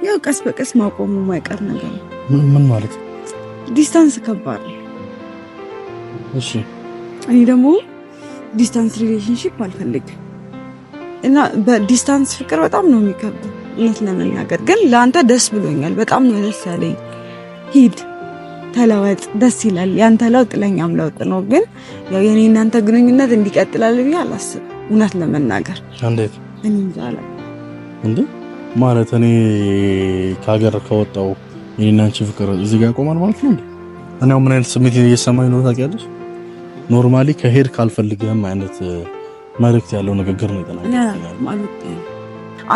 ያው ቀስ በቀስ ማቆሙ ማይቀር ነገር ነው። ምን ማለት ዲስታንስ ከባድ ነው። እሺ እኔ ደግሞ ዲስታንስ ሪሌሽንሺፕ አልፈልግም እና በዲስታንስ ፍቅር በጣም ነው የሚከብደው እውነት ለመናገር ግን ለአንተ ደስ ብሎኛል። በጣም ነው ደስ ያለኝ። ሂድ ተለወጥ፣ ደስ ይላል። ያንተ ለውጥ ለኛም ለውጥ ነው። ግን ያው የኔ እናንተ ግንኙነት እንዲቀጥላል ብዬ አላስብም እውነት ለመናገር። እንዴት እኔ እንጃላ እንዴ ማለት እኔ ከሀገር ከወጣው የኔና አንቺ ፍቅር እዚህ ጋር ቆማል ማለት ነው እንዴ? እኔው ምን አይነት ስሜት እየሰማኝ ነው ታውቂያለሽ? ኖርማሊ ከሄድ ካልፈልግህም አይነት መልእክት ያለው ንግግር ነው የተናገረው ማለት ነው።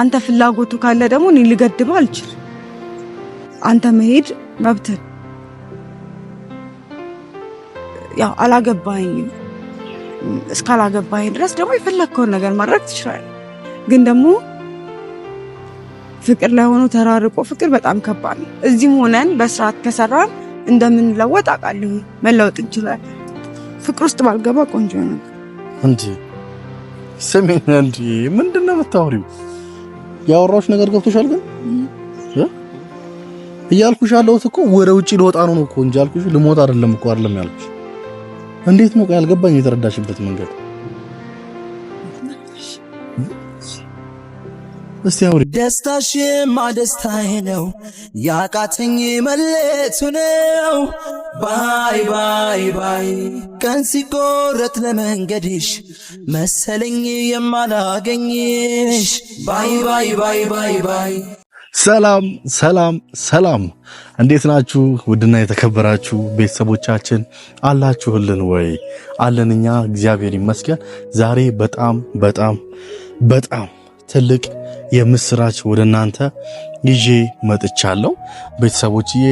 አንተ ፍላጎቱ ካለ ደግሞ እኔ ልገድብህ አልችልም። አንተ መሄድ መብትህ። ያው አላገባኸኝም። እስካላገባኸኝ ድረስ ደግሞ የፈለግከውን ነገር ማድረግ ትችላለህ። ግን ደግሞ ፍቅር ላይ ሆኖ ተራርቆ ፍቅር በጣም ከባድ ነው። እዚህም ሆነን በስርዓት ከሰራን እንደምንለወጥ አውቃለሁ። መለወጥ እንችላለን። ፍቅር ውስጥ ባልገባ ቆንጆ ነው እንዴ? ሰሜን እንዴ ምንድነው የምታወሪው? ያወራሁሽ ነገር ገብቶሻል? ግን እያልኩሽ ያለሁት እኮ ወደ ውጪ ልወጣ ነው እኮ እንጂ አልኩሽ ልሞት አይደለም እኮ አይደለም ያልኩሽ። እንዴት ነው ያልገባኝ የተረዳሽበት መንገድ? እስቲ አውሪ። ደስታሽማ ደስታዬ ነው ያቃተኝ መለቱ ነው። ባይ ባይ ባይ ቀን ሲቆረጥ ለመንገድሽ መሰለኝ የማላገኝሽ። ባይ ባይ ባይ ባይ ባይ። ሰላም ሰላም ሰላም፣ እንዴት ናችሁ? ውድና የተከበራችሁ ቤተሰቦቻችን አላችሁልን ወይ? አለን እኛ እግዚአብሔር ይመስገን። ዛሬ በጣም በጣም በጣም ትልቅ የምስራች ወደ እናንተ ይዤ መጥቻለሁ። ቤተሰቦችዬ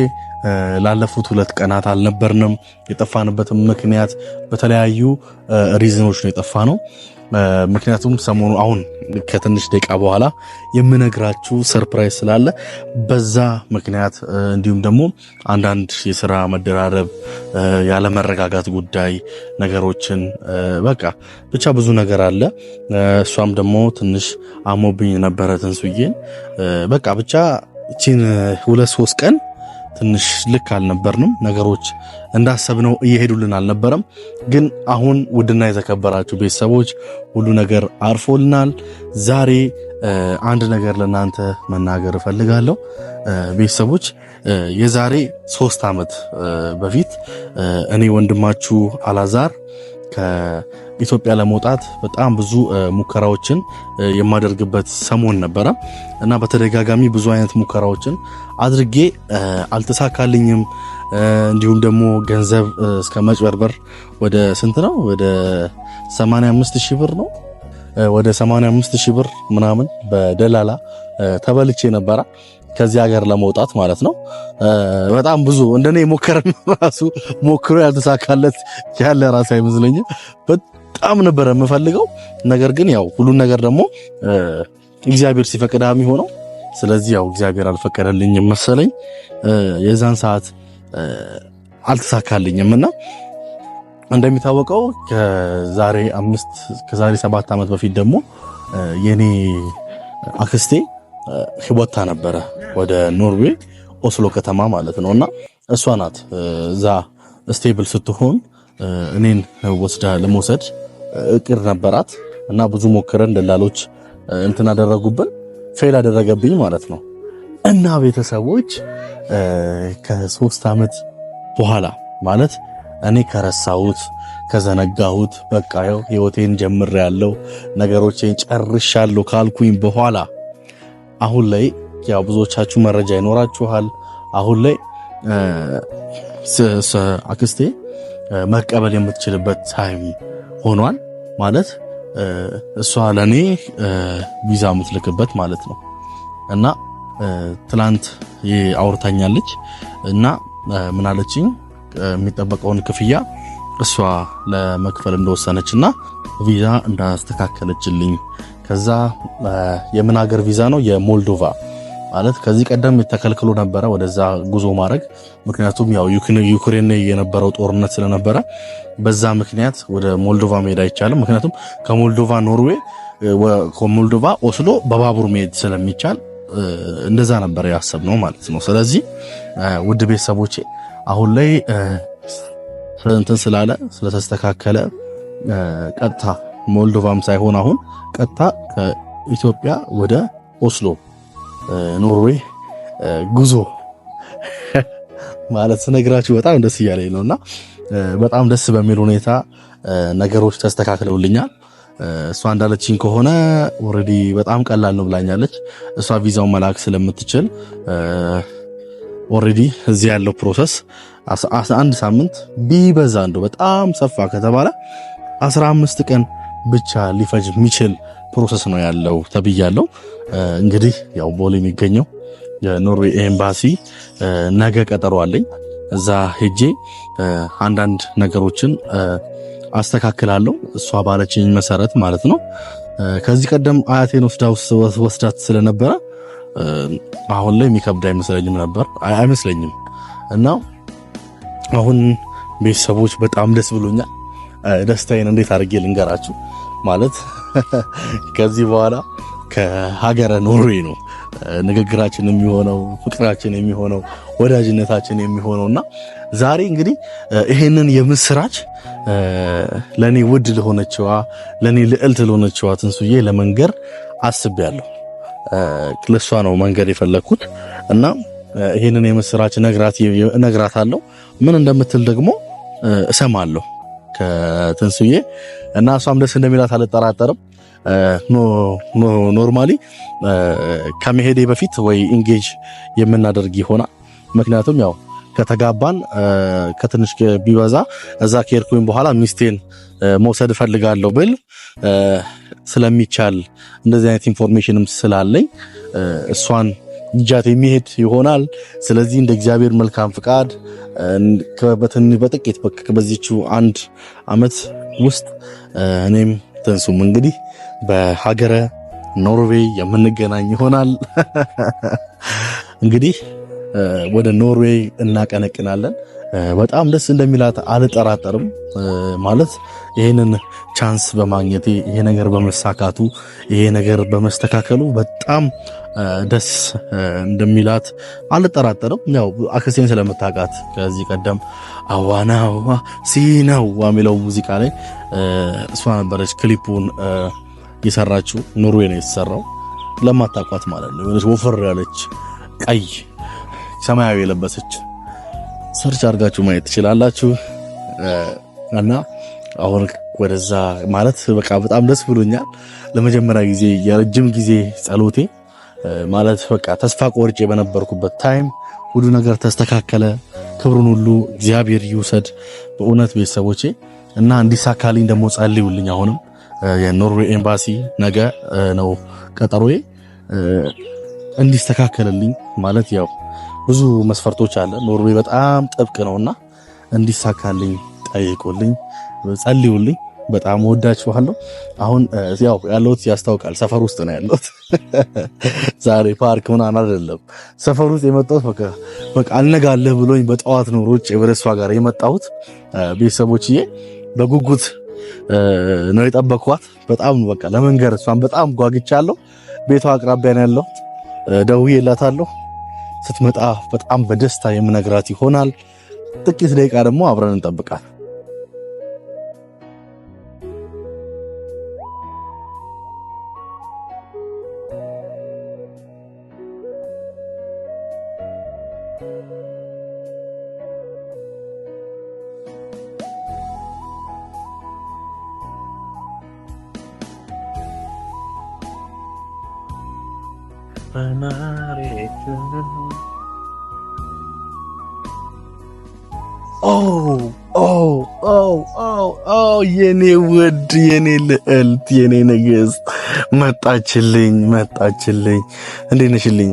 ላለፉት 2 ቀናት አልነበርንም። የጠፋንበትም ምክንያት በተለያዩ ሪዝኖች ነው የጠፋነው። ምክንያቱም ሰሞኑ አሁን ከትንሽ ደቂቃ በኋላ የምነግራችሁ ሰርፕራይዝ ስላለ በዛ ምክንያት እንዲሁም ደግሞ አንዳንድ የሥራ መደራረብ፣ ያለ መረጋጋት ጉዳይ ነገሮችን በቃ ብቻ ብዙ ነገር አለ። እሷም ደግሞ ትንሽ አሞብኝ ነበረ ትንሱዬን። በቃ ብቻ እቺን 2-3 ቀን ትንሽ ልክ አልነበርንም። ነገሮች እንዳሰብነው እየሄዱልን አልነበረም። ግን አሁን ውድና የተከበራችሁ ቤተሰቦች ሁሉ ነገር አርፎልናል። ዛሬ አንድ ነገር ለናንተ መናገር እፈልጋለሁ። ቤተሰቦች የዛሬ 3 ዓመት በፊት እኔ ወንድማችሁ አላዛር ከኢትዮጵያ ለመውጣት በጣም ብዙ ሙከራዎችን የማደርግበት ሰሞን ነበረ እና በተደጋጋሚ ብዙ አይነት ሙከራዎችን አድርጌ አልተሳካልኝም። እንዲሁም ደግሞ ገንዘብ እስከ መጭበርበር ወደ ስንት ነው? ወደ 85,000 ብር ነው። ወደ 85,000 ብር ምናምን በደላላ ተበልቼ ነበረ ከዚህ ሀገር ለመውጣት ማለት ነው። በጣም ብዙ እንደኔ ሞከረን ራሱ ሞክሮ ያልተሳካለት ያለ ራስ አይመስለኝም። በጣም ነበር የምፈልገው። ነገር ግን ያው ሁሉን ነገር ደግሞ እግዚአብሔር ሲፈቅድ የሚሆነው። ስለዚህ ያው እግዚአብሔር አልፈቀደልኝም መሰለኝ። የዛን ሰዓት አልተሳካልኝምና እንደሚታወቀው ከዛሬ 7 ዓመት በፊት ደግሞ የኔ አክስቴ ህይወታ ነበረ ወደ ኖርዌይ ኦስሎ ከተማ ማለት ነውና እሷ ናት እዛ ስቴብል ስትሆን እኔን ወስዳ ለመውሰድ እቅድ ነበራት እና ብዙ ሞከረን። ደላሎች እንትን አደረጉብን፣ ፌል አደረገብኝ ማለት ነው። እና ቤተሰቦች ከ3 ዓመት በኋላ ማለት እኔ ከረሳሁት ከዘነጋሁት በቃ ያው ህይወቴን ጀምሬያለሁ ነገሮቼን ጨርሻለሁ ካልኩኝ በኋላ አሁን ላይ ያው ብዙዎቻችሁ መረጃ ይኖራችኋል። አሁን ላይ አክስቴ መቀበል የምትችልበት ታይም ሆኗል ማለት እሷ ለኔ ቪዛ የምትልክበት ማለት ነው። እና ትላንት አውርታኛለች እና ምን አለችኝ? የሚጠበቀውን ክፍያ እሷ ለመክፈል እንደወሰነችና ቪዛ እንዳስተካከለችልኝ። ከዛ የምን ሀገር ቪዛ ነው? የሞልዶቫ ማለት ከዚህ ቀደም ተከልክሎ ነበረ ወደዛ ጉዞ ማድረግ። ምክንያቱም ያው ዩክሬን የነበረው ጦርነት ስለነበረ በዛ ምክንያት ወደ ሞልዶቫ መሄድ አይቻልም። ምክንያቱም ከሞልዶቫ ኖርዌይ፣ ከሞልዶቫ ኦስሎ በባቡር መሄድ ስለሚቻል እንደዛ ነበር ያሰብነው ማለት ነው። ስለዚህ ውድ ቤተሰቦቼ አሁን ላይ እንትን ስላለ ስለተስተካከለ ቀጥታ ሞልዶቫም ሳይሆን አሁን ቀጥታ ከኢትዮጵያ ወደ ኦስሎ ኖርዌይ ጉዞ ማለት ስነግራችሁ በጣም ደስ እያለኝ ነውና በጣም ደስ በሚል ሁኔታ ነገሮች ተስተካክለውልኛል። እሷ እንዳለችኝ ከሆነ ኦሬዲ በጣም ቀላል ነው ብላኛለች። እሷ ቪዛውን መላክ ስለምትችል ኦሬዲ እዚህ ያለው ፕሮሰስ 11 ሳምንት ቢበዛ እንደው በጣም ሰፋ ከተባለ 15 ቀን ብቻ ሊፈጅ የሚችል ፕሮሰስ ነው ያለው ተብያለሁ። እንግዲህ ያው ቦሌ የሚገኘው የኖርዌይ ኤምባሲ ነገ ቀጠሮ አለኝ። እዛ ሄጄ አንዳንድ ነገሮችን አስተካክላለሁ እሷ ባለችኝ መሰረት ማለት ነው። ከዚህ ቀደም አያቴን ወስዳት ስለነበረ አሁን ላይ የሚከብድ አይመስለኝም እና አሁን ቤተሰቦች በጣም ደስ ብሎኛል። ደስታዬን እንዴት አድርጌ ልንገራችሁ? ማለት ከዚህ በኋላ ከሀገረ ኖርዌይ ነው ንግግራችን የሚሆነው፣ ፍቅራችን የሚሆነው፣ ወዳጅነታችን የሚሆነውና ዛሬ እንግዲህ ይሄንን የምስራች ለኔ ውድ ለሆነችዋ ለኔ ልዕልት ለሆነችዋ ትንሱዬ ለመንገር አስቤያለሁ። ለሷ ነው መንገር የፈለኩት እና ይሄንን የምስራች ነግራታለሁ። ምን እንደምትል ደግሞ እሰማለሁ ከትንሱዬ እና እሷም ደስ እንደሚላት አልጠራጠርም። ኖርማሊ ከመሄዴ በፊት ወይ ኢንጌጅ የምናደርግ ይሆናል። ምክንያቱም ያው ከተጋባን ከትንሽ ቢበዛ እዛ ከሄድኩኝ በኋላ ሚስቴን መውሰድ እፈልጋለሁ ብል ስለሚቻል እንደዚህ አይነት ኢንፎርሜሽንም ስላለኝ እሷን ይጃት የሚሄድ ይሆናል። ስለዚህ እንደ እግዚአብሔር መልካም ፍቃድ በጥቂት በዚህችው 1 ዓመት ውስጥ እኔም ትንሱም እንግዲህ በሀገረ ኖርዌይ የምንገናኝ ይሆናል። እንግዲህ ወደ ኖርዌይ እናቀነቅናለን። በጣም ደስ እንደሚላት አልጠራጠርም። ማለት ይሄንን ቻንስ በማግኘቴ ይሄ ነገር በመሳካቱ ይሄ ነገር በመስተካከሉ በጣም ደስ እንደሚላት አልጠራጠርም። ያው አክስቴን ስለምታውቃት ከዚህ ቀደም አዋናዋ ሲናዋ የሚለው ሙዚቃ ላይ እሷ ነበረች ክሊፑን የሰራችው። ኖርዌይ ነው የተሰራው ለማታውቋት ማለት ነው። የሆነች ወፈር ያለች ቀይ ሰማያዊ የለበሰች ሰርች አድርጋችሁ ማየት ትችላላችሁ። እና አሁን ወደዛ ማለት በቃ በጣም ደስ ብሎኛል። ለመጀመሪያ ጊዜ የረጅም ጊዜ ጸሎቴ ማለት በቃ ተስፋ ቆርጬ በነበርኩበት ታይም ሁሉ ነገር ተስተካከለ። ክብሩን ሁሉ እግዚአብሔር ይውሰድ በእውነት ቤተሰቦቼ እና እንዲሳካልኝ ደግሞ ጸልዩልኝ። አሁንም የኖርዌይ ኤምባሲ ነገ ነው ቀጠሮዬ እንዲስተካከልልኝ ማለት ያው ብዙ መስፈርቶች አለ። ኖርዌይ በጣም ጥብቅ ነውና እንዲሳካልኝ ጠይቁልኝ፣ ጸልዩልኝ። በጣም ወዳችኋለሁ። አሁን ያው ያለሁት ያስታውቃል፣ ሰፈር ውስጥ ነው ያለሁት። ዛሬ ፓርክ ምናምን አይደለም፣ ሰፈር ውስጥ የመጣሁት በቃ አልነጋለህ ብሎኝ በጠዋት ነው ሮጬ ወደ እሷ ጋር የመጣሁት። ቤተሰቦችዬ በጉጉት ነው የጠበቅኳት። በጣም በቃ ለመንገር እሷን በጣም ጓግቻለሁ። ቤቷ አቅራቢያ ነው ያለሁት። ደውዬላታለሁ። ስትመጣ በጣም በደስታ የምነግራት ይሆናል። ጥቂት ደቂቃ ደግሞ አብረን እንጠብቃለን። የኔ ውድ የኔ ልዕልት የኔ ንግስት መጣችልኝ። እንዴት ነሽልኝ?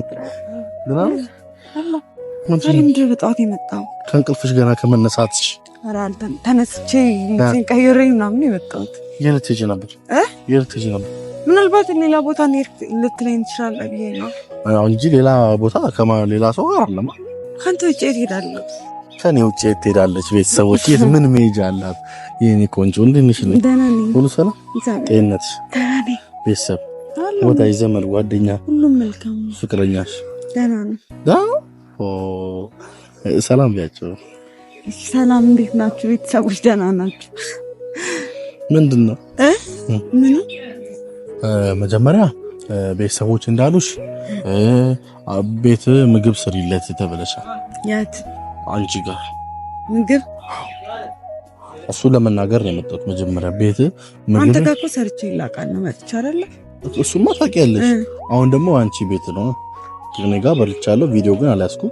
በጠዋት የመጣው ከእንቅልፍሽ ገና ከመነሳትሽ? ተነስቼ ቀይሬ ምናምን የመጣሁት። የት ሄጄ ነበር? ምናልባት ሌላ ቦታ ልትለኝ ትችላለህ ብዬ ነው እንጂ ሌላ ቦታ ሌላ ሰው ጋር አለማ። ከአንተ ውጭ የት ሄዳለሁ? ከኔ ውጭ የት ትሄዳለች? ቤተሰቦች የት ምን መሄጃ አላት? የኔ ቆንጆ እንዴት ነሽ? ሁሉ ሰላም? ጤንነትሽ? ቤተሰብ ወዳጅ ዘመድ ጓደኛ ሁሉም መልካም ነው። ፍቅረኛሽ ደህና ነው? ሰላም ቢያቸው። ሰላም እንዴት ናችሁ ቤተሰቦች? ደህና ናችሁ? ምንድነው ምን መጀመሪያ ቤተሰቦች እንዳሉሽ ቤት ምግብ ስሪለት ተብለሻል። ያት አንቺ ጋር ምግብ እሱ ለመናገር ነው የመጣሁት። መጀመሪያ ቤት ምግብ አንተ ጋር እኮ ሰርቼ ይላቃል ነው መጥቻ አይደለ? እሱማ ታውቂያለሽ። አሁን ደግሞ አንቺ ቤት ነው እኔ ጋር በልቻለሁ። ቪዲዮ ግን አልያዝኩም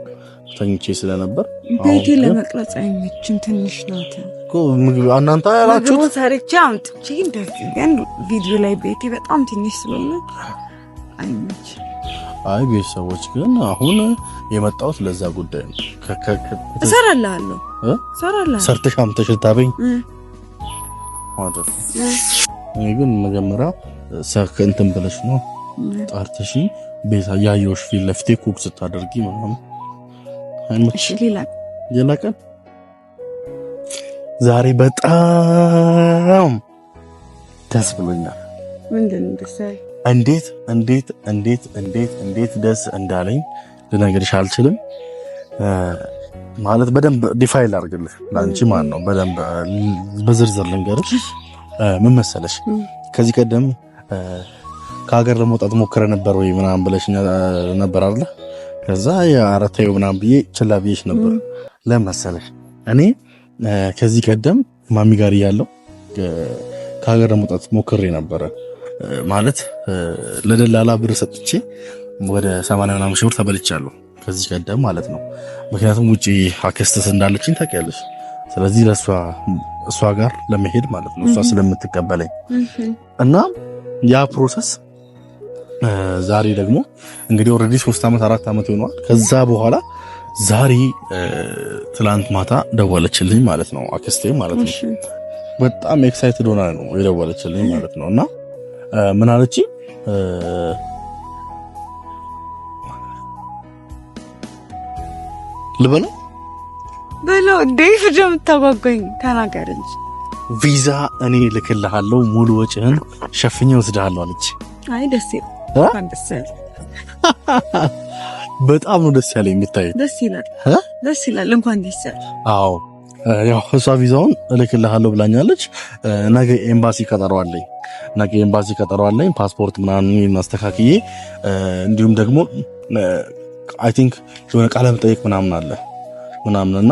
ተኝቼ ስለነበር ቤቴ ለመቅረጽ አይመችም፣ ትንሽ ናት እኮ ምግብ እናንተ ያላችሁት ምግብ ሰርቼ አምጥቼ እንደዚህ ግን ቪዲዮ ላይ ቤቴ በጣም ትንሽ ስለሆነ አይመችም። አይ ቤተሰቦች ግን አሁን የመጣሁት ለዛ ጉዳይ ነው። እሰራልሃለሁ ሰርተሽ አምጥተሽ ልታበኝ ማለት እኔ ግን መጀመሪያ እንትን ብለሽ ነው ጣርተሽ ቤት ያየሁሽ ፊት ለፊቴ ኩክ ስታደርጊ ምናምን አይመችሽ። ሌላ ቀን ዛሬ በጣም ደስ ብሎኛል። ምንድነው ደስ ያለኝ? እንዴት ደስ እንዳለኝ ልነግርሽ አልችልም። ማለት በደንብ ዲፋይል አድርግልሽ ላንቺ ማን ነው በደንብ በዝርዝር ልንገርሽ። ምን መሰለሽ ከዚህ ቀደም ከሀገር ለመውጣት ሞክረ ነበር ወይ ምናምን ብለሽ ነበር አይደል? ከዛ የአራታዩ ምናምን ብዬ ችላ ብዬሽ ነበር። ለምን መሰለሽ እኔ ከዚህ ቀደም ማሚ ጋር እያለሁ ከሀገር ለመውጣት ሞክሬ ነበረ። ማለት ለደላላ ብር ሰጥቼ ወደ 80 ምናምን ሺህ ብር ተበልቻለሁ ከዚህ ቀደም ማለት ነው። ምክንያቱም ውጪ አክስትስ እንዳለችኝ ታውቂያለሽ። ስለዚህ እሷ ጋር ለመሄድ ማለት ነው እሷ ስለምትቀበለኝ እና ያ ፕሮሰስ ዛሬ ደግሞ እንግዲህ ኦልሬዲ 3 አመት 4 አመት ሆኗል። ከዛ በኋላ ዛሬ ትላንት ማታ ደወለችልኝ ማለት ነው አክስቴ ማለት ነው። በጣም ኤክሳይትድ ሆና ነው የደወለችልኝ ማለት ነው። እና ምን አለች ልበለው እንዴ ፍጀም ተጓጓኝ ተናገር እንጂ ቪዛ እኔ ልክልሃለሁ ሙሉ ወጪህን ሸፍኜ ወስድሃለሁ አለች። አይ ደስ ይላል በጣም ነው ደስ ያለኝ። የሚታይ ደስ ይላል እንኳን ደስ ያለ። አዎ ያው እሷ ቪዛውን እልክልሃለሁ ብላኛለች። ነገ ኤምባሲ ቀጠሮ አለኝ ፓስፖርት ምናምን ማስተካክዬ እንዲሁም ደግሞ አይ ቲንክ የሆነ ቃለ መጠይቅ ምናምን አለ ምናምንና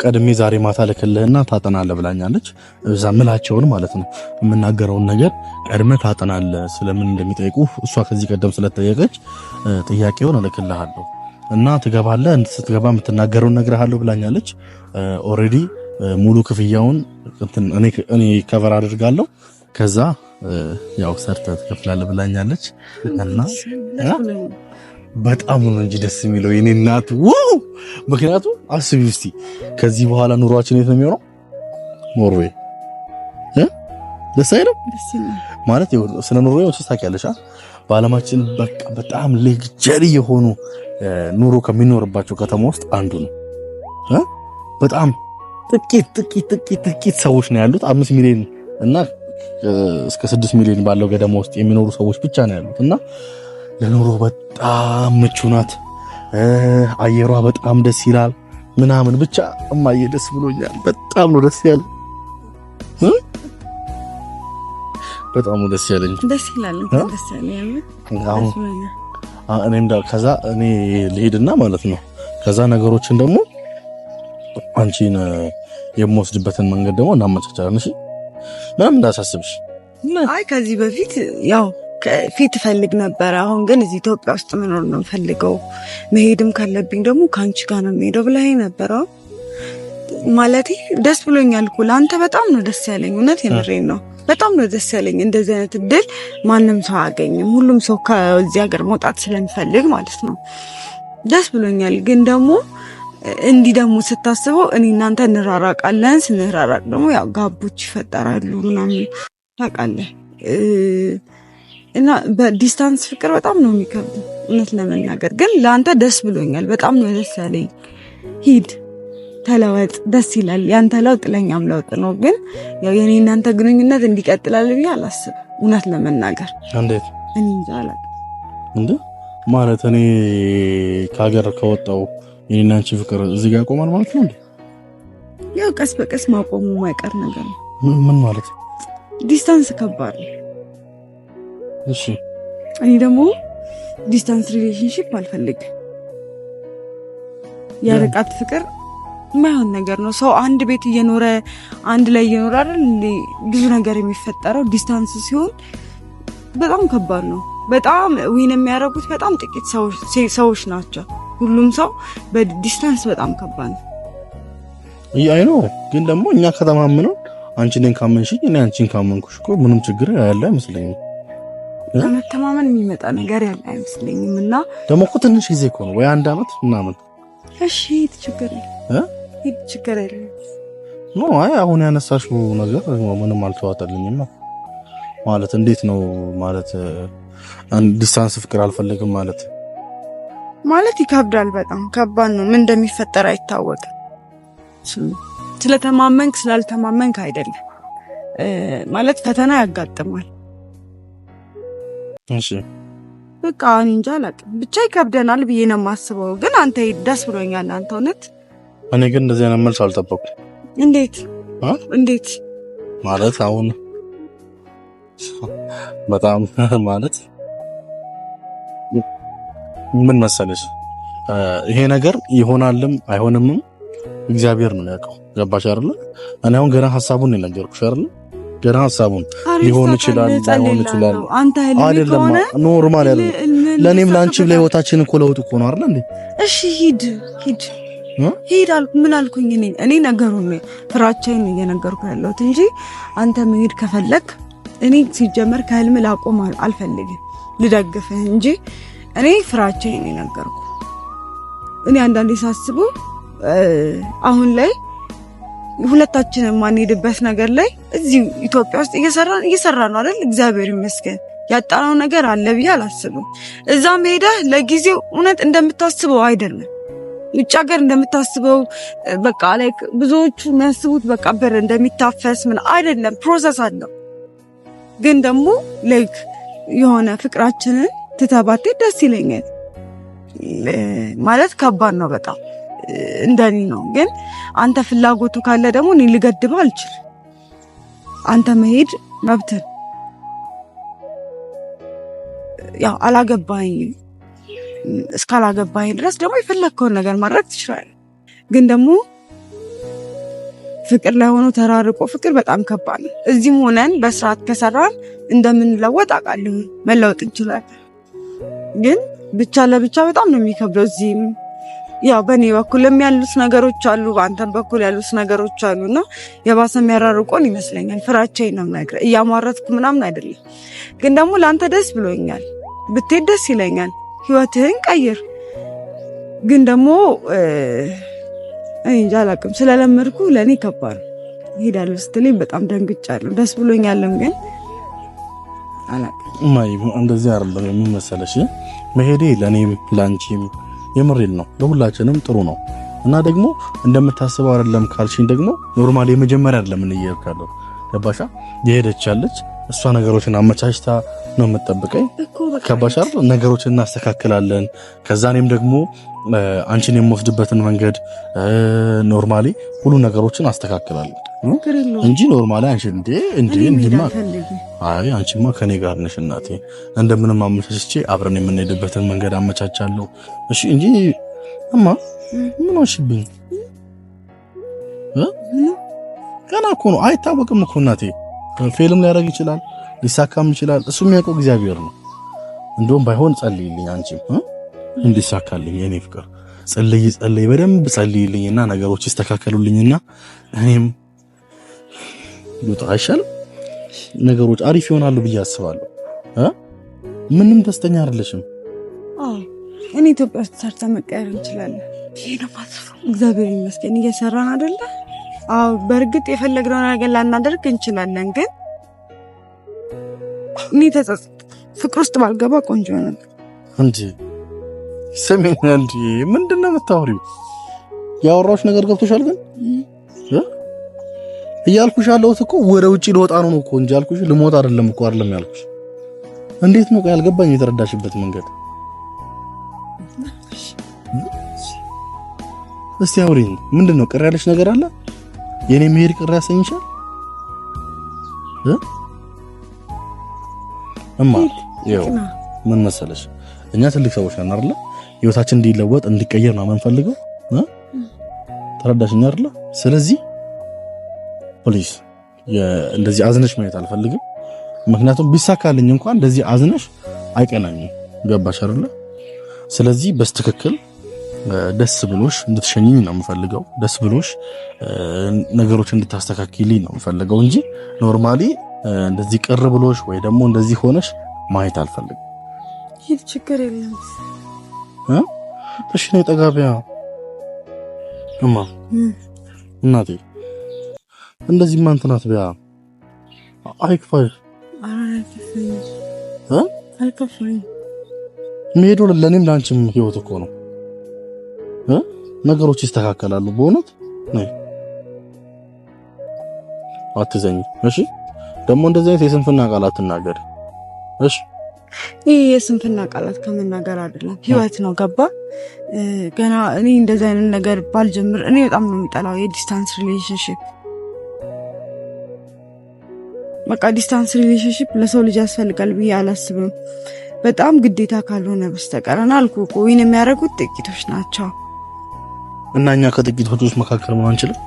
ቀድሜ ዛሬ ማታ ልክልህና ታጠናለህ ብላኛለች። እዛ ምላቸውን ማለት ነው የምናገረውን ነገር ቀድመህ ታጠናለህ ስለምን እንደሚጠይቁ እሷ ከዚህ ቀደም ስለተጠየቀች ጥያቄውን እልክልሃለሁ እና ትገባለህ። ስትገባ የምትናገረውን ነግርሃለሁ ብላኛለች። ኦሬዲ ሙሉ ክፍያውን እኔ ከቨር አድርጋለሁ። ከዛ ያው ሰርተህ ትከፍላለህ ብላኛለች እና በጣም ነው እንጂ ደስ የሚለው የኔ እናት ዋው። ምክንያቱም አስቢ እስቲ ከዚህ በኋላ ኑሯችን የት ነው የሚሆነው? ኖርዌይ ደስ አይልም ማለት ስለ ኖርዌይ ወጥተሽ ታውቂያለሽ? በዓለማችን በቃ በጣም ሌክቸሪ የሆኑ ኑሮ ከሚኖርባቸው ከተማ ውስጥ አንዱ ነው። በጣም ጥቂት ሰዎች ነው ያሉት። 5 ሚሊዮን እና እስከ 6 ሚሊዮን ባለው ገደማ ውስጥ የሚኖሩ ሰዎች ብቻ ነው ያሉት እና ለኑሮ በጣም ምቹ ናት። አየሯ በጣም ደስ ይላል ምናምን ብቻ እማዬ ደስ ብሎኛል። በጣም ነው ደስ ያለኝ። በጣም ነው ደስ ያለኝ። ደስ ይላል። ደስ ያለኝ እኔም ከዛ እኔ ልሄድና ማለት ነው ከዛ ነገሮችን ደግሞ አንቺን የምወስድበትን መንገድ ደግሞ እናመቻቻለን። እሺ ምንም እንዳሳስብሽ። አይ ከዚህ በፊት ያው ፊት ፈልግ ነበር። አሁን ግን እዚህ ኢትዮጵያ ውስጥ መኖር ነው ፈልገው። መሄድም ካለብኝ ደግሞ ካንቺ ጋር ነው የምሄደው ብለኸኝ ነበር። ማለቴ ደስ ብሎኛል እኮ ለአንተ በጣም ነው ደስ ያለኝ። እውነት የምሬን ነው። በጣም ነው ደስ ያለኝ። እንደዚህ አይነት እድል ማንም ሰው አያገኝም። ሁሉም ሰው ከዚህ ሀገር መውጣት ስለሚፈልግ ማለት ነው። ደስ ብሎኛል። ግን ደግሞ እንዲህ ደግሞ ስታስበው እኔ እናንተ እንራራቃለን። ስንራራቅ ደግሞ ያው ጋቦች ይፈጠራሉ ምናምን ታውቃለህ። እና በዲስታንስ ፍቅር በጣም ነው የሚከብደው እውነት ለመናገር። ግን ለአንተ ደስ ብሎኛል። በጣም ነው ደስ ያለኝ። ሂድ ተለወጥ፣ ደስ ይላል። ያንተ ለውጥ ለኛም ለውጥ ነው። ግን ያው የኔ እናንተ ግንኙነት እንዲቀጥላል ብዬ አላስብም። እውነት ለመናገር እንዴት እኔ እንጃ አላውቅም። እንዴ ማለት እኔ ከሀገር ከወጣው የኔና አንቺ ፍቅር እዚህ ጋር ቆማል ማለት ነው እንዴ? ያው ቀስ በቀስ ማቆሙ የማይቀር ነገር ነው። ምን ማለት? ዲስታንስ ከባድ ነው። እሺ እኔ ደግሞ ዲስታንስ ሪሌሽንሺፕ አልፈልግም። የርቀት ፍቅር የማይሆን ነገር ነው። ሰው አንድ ቤት እየኖረ አንድ ላይ እየኖረ አይደል ብዙ ነገር የሚፈጠረው። ዲስታንስ ሲሆን በጣም ከባድ ነው። በጣም ዊን የሚያደርጉት በጣም ጥቂት ሰዎች ናቸው። ሁሉም ሰው በዲስታንስ በጣም ከባድ ነው። አይ ነው ግን ደግሞ እኛ ከተማመነው አንቺ ነን ካመንሽኝ እኔ አንቺን ካመንኩሽ እኮ ምንም ችግር ያለ አይመስለኝም። ከመተማመን የሚመጣ ነገር ያለ አይመስለኝም። እና ደግሞ እኮ ትንሽ ጊዜ እኮ ነው ወይ 1 አመት ምናምን። እሺ ችግር የለም ኖ አይ አሁን ያነሳሽው ነገር ምንም አልተዋጠልኝም ማለት እንዴት ነው ማለት ዲስታንስ ፍቅር አልፈልግም ማለት ይከብዳል። በጣም ከባድ ነው። ምን እንደሚፈጠር አይታወቅም። ስለተማመንክ ስላልተማመንክ አይደለም ማለት ፈተና ያጋጥማል። እሺ በቃ እኔ እንጃ አላውቅም ብቻ ይከብደናል ብዬ ነው የማስበው። ግን አንተ ደስ ብሎኛል። አንተ እውነት እኔ ግን እንደዚህ አይነት መልስ አልጠበቅኩም። እንዴት ማለት አሁን በጣም ማለት ምን መሰለሽ ይሄ ነገር ይሆናልም አይሆንምም እግዚአብሔር ነው ያውቀው። ገባሽ አይደል? እኔ አሁን ገና ሐሳቡን ነው ነገርኩሽ አይደል? ገና ሐሳቡን ሊሆን ይችላል ላይሆን ይችላል አንተ አይደለም ኖርማል ያለው ለኔም ላንቺም ለህይወታችን እኮ ለውጥ እኮ ነው አይደል እንዴ? እሺ ሂድ አልኩ። ምን አልኩኝ? እኔ ነገሩን ነው ፍራቻዬን እየነገርኩ ያለሁት እንጂ አንተ መሄድ ከፈለክ እኔ ሲጀመር ከህልም ላቆም አልፈልግም፣ ልደግፍህ እንጂ እኔ ፍራቻዬን እየነገርኩ። እኔ አንዳንዴ ሳስበው አሁን ላይ ሁለታችንም ማንሄድበት ነገር ላይ እዚህ ኢትዮጵያ ውስጥ እየሰራን ነው አይደል? እግዚአብሔር ይመስገን ያጣናው ነገር አለ ብዬ አላስብም። እዛም ሄደህ ለጊዜው እውነት እንደምታስበው አይደለም። ውጭ ሀገር እንደምታስበው በቃ ላይ ብዙዎቹ የሚያስቡት በቃ ብር እንደሚታፈስ ምን አይደለም፣ ፕሮሰስ አለው። ግን ደግሞ ላይክ የሆነ ፍቅራችንን ትተባቴ ደስ ይለኛል ማለት ከባድ ነው በጣም እንደኔ ነው። ግን አንተ ፍላጎቱ ካለ ደግሞ እኔ ልገድበው አልችልም። አንተ መሄድ መብትህ። ያው አላገባኝም፣ እስካላገባኝ ድረስ ደግሞ የፈለግከውን ነገር ማድረግ ትችላለህ። ግን ደግሞ ፍቅር ላይ ሆኖ ተራርቆ ፍቅር በጣም ከባድ ነው። እዚህም ሆነን በስርዓት ከሰራን እንደምንለወጥ አውቃለሁ፣ መለወጥ እንችላለን። ግን ብቻ ለብቻ በጣም ነው የሚከብደው። እዚህም ያው በእኔ በኩልም ያሉት ነገሮች አሉ፣ በአንተም በኩል ያሉት ነገሮች አሉና የባሰ የሚያራርቆን ይመስለኛል። ፍራቻዬን ነው የምነግርህ፣ እያሟረትኩ ምናምን አይደለም። ግን ደግሞ ለአንተ ደስ ብሎኛል፣ ብትሄድ ደስ ይለኛል። ህይወትህን ቀይር። ግን ደግሞ እኔ እንጃ አላውቅም፣ ስለለመድኩ ለእኔ ከባድ እሄዳለሁ ስትለኝ በጣም ደንግጫለሁ። ደስ ብሎኛልም ግን አላውቅም። እንደዚህ አይደለም የሚመሰለሽ መሄዴ ለእኔም ላንቺም የምሬል ነው፣ ለሁላችንም ጥሩ ነው። እና ደግሞ እንደምታስበው አይደለም ካልሽኝ ደግሞ ኖርማሊ የመጀመሪያ አይደለም እንየርካለሁ። ገባሻ? የሄደች ያለች እሷ ነገሮችን አመቻችታ ነው የምትጠብቀኝ። ገባሻ? ነገሮችን እናስተካክላለን። ከዛ እኔም ደግሞ አንቺን የምወስድበትን መንገድ ኖርማሊ ሁሉ ነገሮችን አስተካክላለሁ እንጂ ኖርማሊ አንቺ እንዴማ አይ አንቺማ ከኔ ጋር ነሽ እናቴ፣ እንደምንም አመቻችቼ አብረን የምንሄድበትን መንገድ አመቻቻለሁ። እሺ እንጂ እማ ምን ወሽብኝ ገና እኮ ነው፣ አይታወቅም እኮ እናቴ። ፌልም ሊያደርግ ይችላል፣ ሊሳካም ይችላል። እሱ የሚያውቀው እግዚአብሔር ነው። እንደውም ባይሆን ጸልይልኝ፣ አንቺም እንዲሳካልኝ የኔ ፍቅር ጸልይ፣ በደንብ ጸልይልኝና ነገሮች ይስተካከሉልኝና እኔም ይወጣ አይሻልም? ነገሮች አሪፍ ይሆናሉ ብዬ አስባለሁ። ምንም ደስተኛ አይደለሽም? እኔ ኢትዮጵያ ውስጥ ሰርተን መቀየር እንችላለን። ይሄ ነው ማስፈው። እግዚአብሔር ይመስገን እየሰራን አይደለ? አዎ በእርግጥ የፈለግነው ነገር ላናደርግ እንችላለን። ግን እኔ ፍቅር ውስጥ ባልገባ ቆንጆ ነበር እንጂ ሰሜን እንጂ ምንድነው የምታወሪው? ያወራሽ ነገር ገብቶሻል? ግን እያልኩሽ ያለሁት እኮ ወደ ውጪ ልወጣ ነው እኮ እንጂ ያልኩሽ ልሞት አይደለም እኮ አይደለም ያልኩሽ። እንዴት ነው ያልገባኝ የተረዳሽበት መንገድ? እስቲ አውሪኝ። ምንድነው ቅር ያለሽ ነገር አለ? የኔ መሄድ ቅር ያሰኝሻል? እማ ይኸው ምን መሰለሽ፣ እኛ ትልቅ ሰዎች ነን አይደል? ህይወታችን እንዲለወጥ እንዲቀየር ነው የምንፈልገው። ተረዳሽኝ አይደል? ስለዚህ ፕሊዝ እንደዚህ አዝነሽ ማየት አልፈልግም። ምክንያቱም ቢሳካልኝ እንኳን እንደዚህ አዝነሽ አይቀናኝም። ገባሽ አይደል? ስለዚህ በስትክክል ደስ ብሎሽ እንድትሸኝኝ ነው የምፈልገው። ደስ ብሎሽ ነገሮች እንድታስተካክልኝ ነው የምፈልገው እንጂ ኖርማሊ እንደዚህ ቅር ብሎሽ ወይ ደግሞ እንደዚህ ሆነሽ ማየት አልፈልግም። ይሄ ችግር የለም እሺ ነው ጠጋቢያ እማ እናቴ እንደዚህ ማንተናት ቢያ አይክፋሽ አልከፋኝ። መሄዱ ለኔም ላንቺም ህይወት እኮ ነው። ነገሮች ይስተካከላሉ። በእውነት ነይ አትዘኝ። እሺ ደግሞ እንደዚህ አይነት የስንፍና ቃላት አትናገሪ። እሺ ይሄ የስንፍና ቃላት ከመናገር አይደለም፣ ህይወት ነው። ገባ? ገና እኔ እንደዚህ አይነት ነገር ባልጀምር እኔ በጣም ነው የሚጠላው የዲስታንስ ሪሌሽንሺፕ። በቃ ዲስታንስ ሪሌሽንሺፕ ለሰው ልጅ ያስፈልጋል ብዬ አላስብም፣ በጣም ግዴታ ካልሆነ በስተቀር። እና አልኩህ እኮ ይሄን የሚያደርጉት ጥቂቶች ናቸው። እና እኛ ከጥቂቶች ውስጥ መካከል መሆን አንችልም?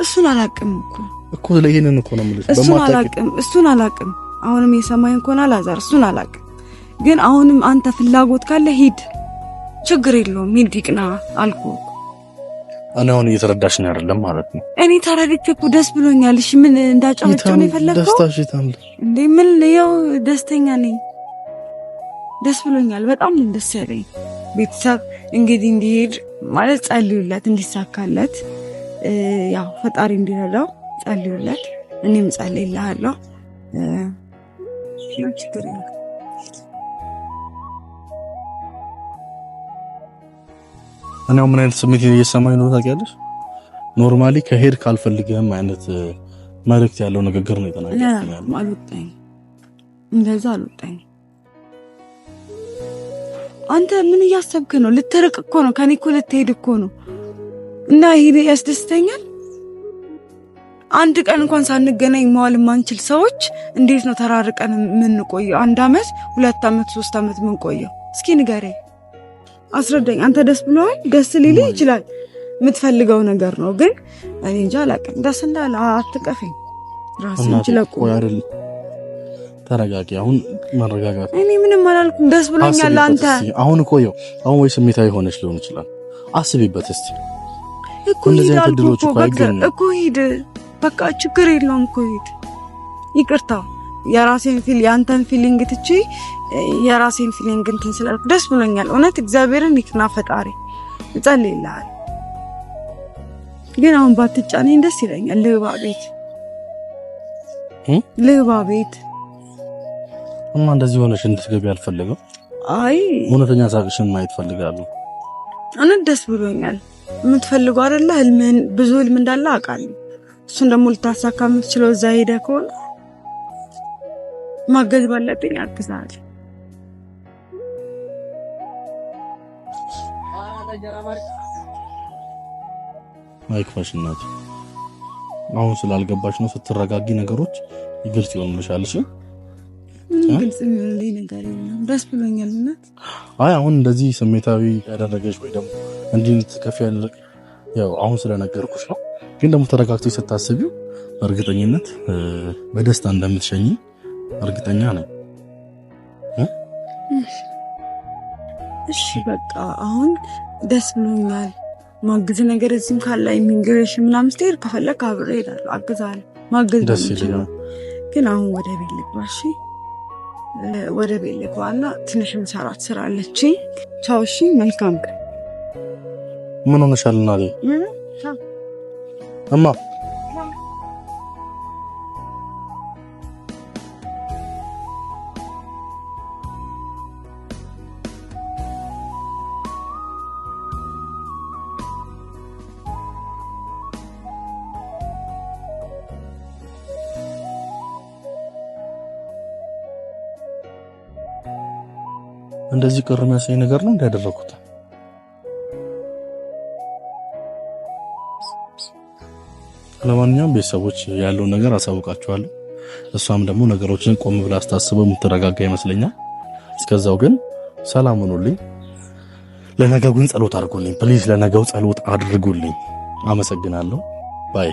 እሱን አላቅም እኮ ለይሄንን እኮ ነው የምልሽ። እሱን አላቅም። አሁንም የሰማይን ኮና ላዛር እሱን አላቅም። ግን አሁንም አንተ ፍላጎት ካለ ሂድ፣ ችግር የለውም ሂድ፣ ይቅና አልኩህ። እኔ አሁን እየተረዳሽኝ አይደለም ማለት ነው። እኔ ተረድቼ እኮ ደስ ብሎኛል። እሺ ምን እንዳጨመጨው ነው የፈለከው? ደስታሽ ይታል እንዴ? ምን ያው ደስተኛ ነኝ፣ ደስ ብሎኛል። በጣም ነው ደስ ያለኝ። ቤተሰብ እንግዲህ እንዲሄድ ማለት ጸልዩለት፣ እንዲሳካለት ያው ፈጣሪ እንዲረዳው ጸልዩለት። እኔም ጸልይልሃለሁ። ችግር የለም። እኔው ምን አይነት ስሜት እየሰማኝ ነው ታውቂያለሽ? ኖርማሊ ከሄድ ካልፈልግህም አይነት መልእክት ያለው ንግግር ነው የተናገረው። አልወጣኝ፣ እንደዛ አልወጣኝ። አንተ ምን እያሰብክ ነው? ልትርቅ እኮ ነው ከኔ እኮ ልትሄድ እኮ ነው። እና ይሄ ያስደስተኛል። አንድ ቀን እንኳን ሳንገናኝ መዋል ማንችል ሰዎች እንዴት ነው ተራርቀን የምንቆየው? 1 አመት 2 አመት 3 አመት ምን ቆየው? እስኪ ንገረኝ፣ አስረዳኝ። አንተ ደስ ብሎሃል? ደስ ሊልህ ይችላል፣ የምትፈልገው ነገር ነው። ግን እኔ እንጃ አላውቅም። ደስ እንዳለ አትቀፈኝ። ራስን ችለቁ አይደል? ተረጋጊ። አሁን መረጋጋት። እኔ ምንም አላልኩም። ደስ ብሎኛል። አንተ አሁን እኮ ይኸው አሁን ወይ ስሜታዊ ሆነሽ ሊሆን ይችላል። አስቢበት እስቲ። እንደዚህ አይደሎች እኮ ሂድ፣ በቃ ችግር የለውም እኮ ሂድ። ይቅርታ የራሴን ያንተን ፊሊንግ ትቼ የራሴን ፊሊንግ እንትን ስላልኩ ደስ ብሎኛል። እውነት እግዚአብሔርን ይክና ፈጣሪ እጸልይልሃል። ግን አሁን ባትጫነኝ ደስ ይለኛል። ልግባ ቤት እማ እንደዚህ ሆነሽ እንድትገቢ አልፈልግም። አይ እውነተኛ ሳቅሽን ማየት ፈልጋለሁ። እውነት ደስ ብሎኛል። የምትፈልገው አይደለ? ህልምን ብዙ ህልም እንዳለ አውቃለሁ። እሱን ደግሞ ልታሳካ የምትችለው እዛ ሄደህ ከሆነ ማገዝ ባለብኝ አግዛለሁ። አይክፋሽ እናቴ። አሁን ስላልገባሽ ነው። ስትረጋጊ ነገሮች ግልጽ ይሆኑልሻል። እሺ ግልጽ የሚሆንልኝ ነገር የለም። ደስ ብሎኛል እውነት። አይ አሁን እንደዚህ ስሜታዊ ያደረገሽ ወይ ደግሞ እንዲህ ልትከፊ ያው አሁን ስለነገርኩሽ ነው። ግን ደግሞ ተረጋግተሽ ስታስቢው በእርግጠኝነት በደስታ እንደምትሸኝ እርግጠኛ ነኝ። እሺ በቃ አሁን ደስ ብሎኛል። ማግዝ ነገር እዚህም ካለ ኢሚግሬሽ ምናምን ስትሄድ ከፈለክ አብሬ እሄዳለሁ፣ አግዛለሁ። ማገዝ ደስ ይላል። ግን አሁን ወደ ቤት ልግባ። እሺ ወደ ቤት ልግባና ትንሽ የምሰራት ስራ አለችኝ። ቻው። እሺ መልካም ቀን። ምን ሆነሻል እናቴ? እማ እንደዚህ ቅር የሚያሳይ ነገር ነው እንዳደረኩት። ለማንኛውም ቤተሰቦች ያለውን ነገር አሳውቃችኋለሁ። እሷም ደግሞ ነገሮችን ቆም ብላ አስታስበው የምትረጋጋ ይመስለኛል። እስከዛው ግን ሰላም ሁኑልኝ። ለነገው ግን ጸሎት አድርጉልኝ ፕሊዝ። ለነገው ጸሎት አድርጉልኝ። አመሰግናለሁ። ባይ